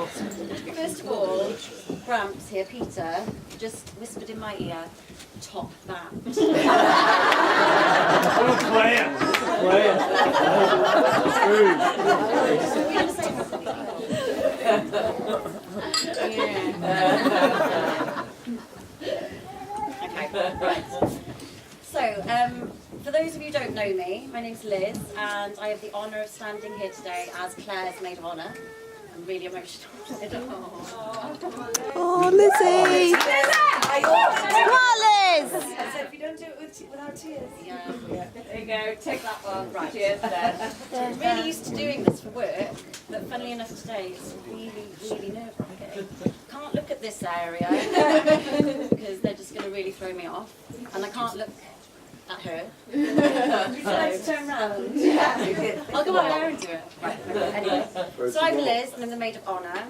First of all, Gramps here, Peter, just whispered in my ear, top that. Oh, player. We had the same Okay, right. So, for those of you who don't know me, my name's Liz, and I have the honour of standing here today as Claire's maid of honour. I'm really emotional. Oh, Lizzie! Come on, Liz! So if you don't do it without tears. Yeah. There you go, take that one. Right. Cheers then. I'm really used to doing this for work, but funnily enough today it's really nerve-wracking. Can't look at this area because they're just going to really throw me off, and I can't look at her. Would you like to turn round? Yeah. I'll go out there and do it. Right. Anyway, so I'm Liz, and I'm the maid of honour.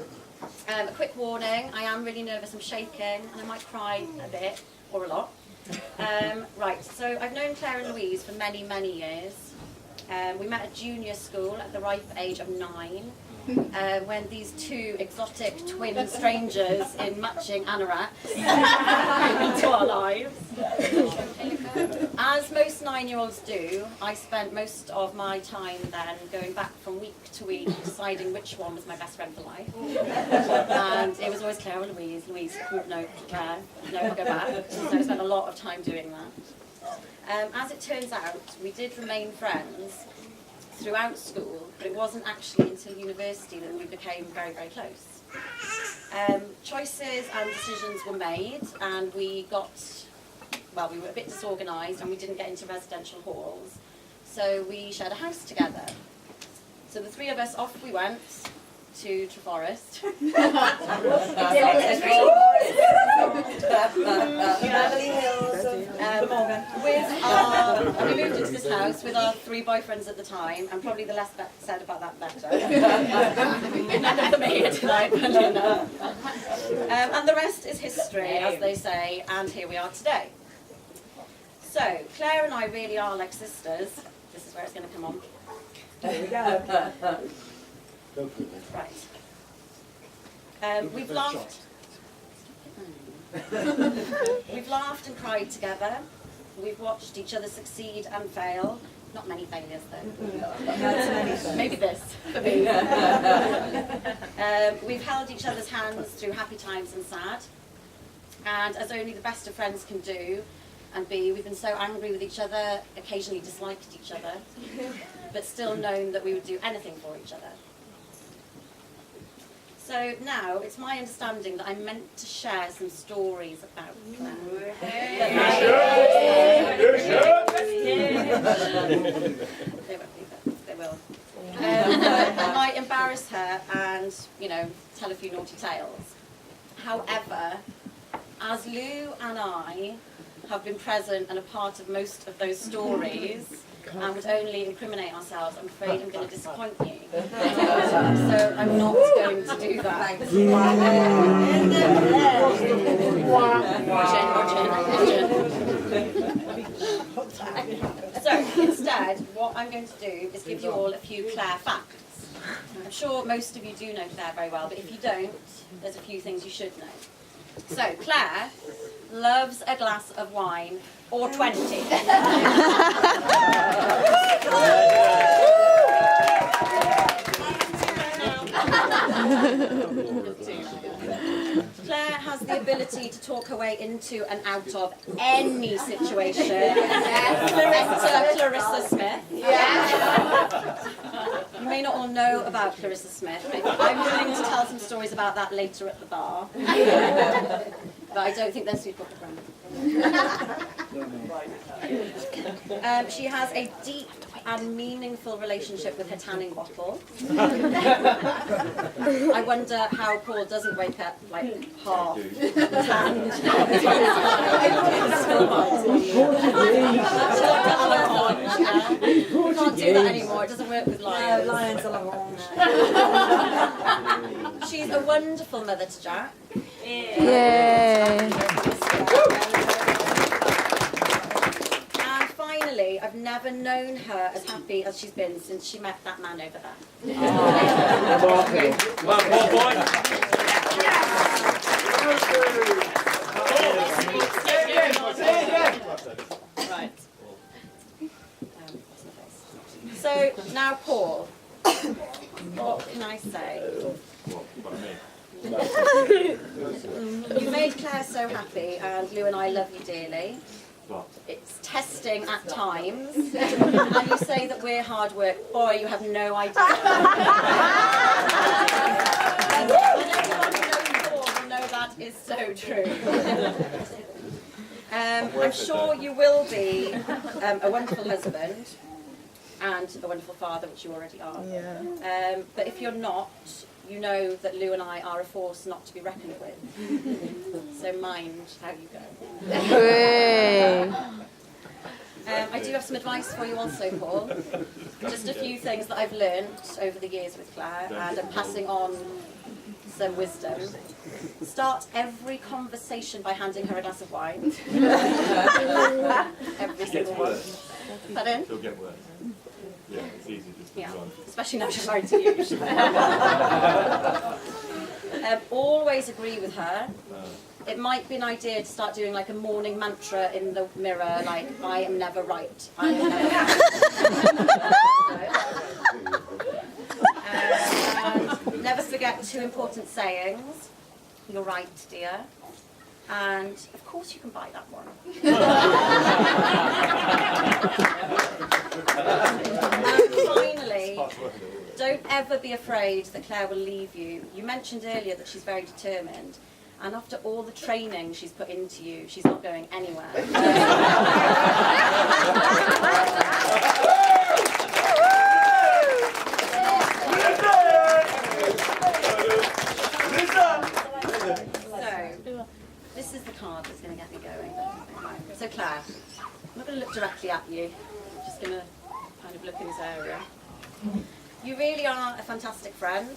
A quick warning: I am really nervous. I'm shaking, and I might cry a bit or a lot. Right. So I've known Claire and Louise for many years. We met at junior school at the ripe age of 9. When these two exotic twin strangers in matching anoraks came into our lives. As most 9-year-olds do, I spent most of my time then going back from week to week deciding which one was my best friend for life. And it was always Claire or Louise. Louise, no, Claire, no, I'll go back. So I spent a lot of time doing that. As it turns out, we did remain friends throughout school, but it wasn't actually until university that we became very close. Choices and decisions were made, and we were a bit disorganised and we didn't get into residential halls, so we shared a house together. So the three of us, off we went to Treforest. We moved into this house with our 3 boyfriends at the time, and probably the less said about that better. None of them are here tonight, funny enough. And the rest is history, as they say, and here we are today. So, Claire and I really are like sisters. This is where it's going to come on. There we go. Right. We've laughed. We've laughed and cried together. We've watched each other succeed and fail. Not many failures though. Maybe this for me. We've held each other's hands through happy times and sad. And as only the best of friends can do and be, we've been so angry with each other, occasionally disliked each other, but still known that we would do anything for each other. So now, it's my understanding that I'm meant to share some stories about Claire. They will. I might embarrass her and, tell a few naughty tales. However, as Lou and I have been present and a part of most of those stories, and would only incriminate ourselves, I'm afraid I'm going to disappoint you. So I'm not going to do that. So instead, what I'm going to do is give you all a few Claire facts. I'm sure most of you do know Claire very well, but if you don't, there's a few things you should know. So Claire loves a glass of wine, or 20. Claire has the ability to talk her way into and out of any situation. Enter Clarissa Smith. You may not all know about Clarissa Smith, but I'm willing to tell some stories about that later at the bar. But I don't think they're suitable for Brandon. She has a deep and meaningful relationship with her tanning bottle. I wonder how Paul doesn't wake up like half tanned. We can't do that anymore, it doesn't work with lions. Lions are orange. She's a wonderful mother to Jack. Yay! And finally, actually, I've never known her as happy as she's been since she met that man over there. Come on, Paul, boy. Right. So now, Paul, what can I say? You made Claire so happy, and Lou and I love you dearly. It's testing at times, and you say that we're hard work. Boy, you have no idea. And anyone who knows Paul will know that is so true. I'm sure you will be a wonderful husband and a wonderful father, which you already are. Yeah. But if you're not, you know that Lou and I are a force not to be reckoned with. So mind how you go. Hooray. I do have some advice for you also, Paul. Just a few things that I've learnt over the years with Claire, and I'm passing on some wisdom. Start every conversation by handing her a glass of wine. Every single one. Pardon? She'll get worse. Yeah, it's easy just to Yeah, run. especially now she's married to you. Always agree with her. It might be an idea to start doing like a morning mantra in the mirror, like, I am never right. I am never right. And never forget 2 important sayings. You're right, dear. And of course you can buy that one. And finally, don't ever be afraid that Claire will leave you. You mentioned earlier that she's very determined. And after all the training she's put into you, she's not going anywhere. So, this is the card that's going to get me going. So Claire, I'm not going to look directly at you. I'm just going to kind of look in this area. You really are a fantastic friend.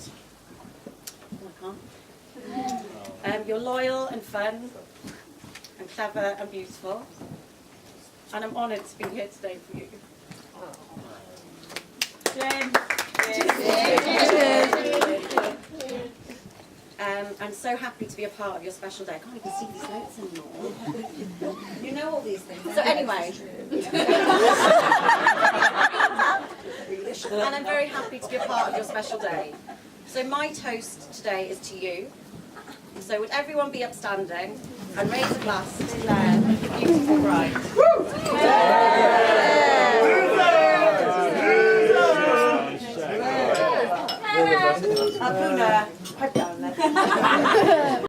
Oh, I can't. You're loyal and fun and clever and beautiful, and I'm honoured to be here today for you. I'm so happy to be a part of your special day. I can't even see these notes anymore. You know all these things. So anyway, and I'm very happy to be a part of your special day. So my toast today is to you. So would everyone be upstanding and raise a glass to Claire, the beautiful bride. Abuna, pipe down there.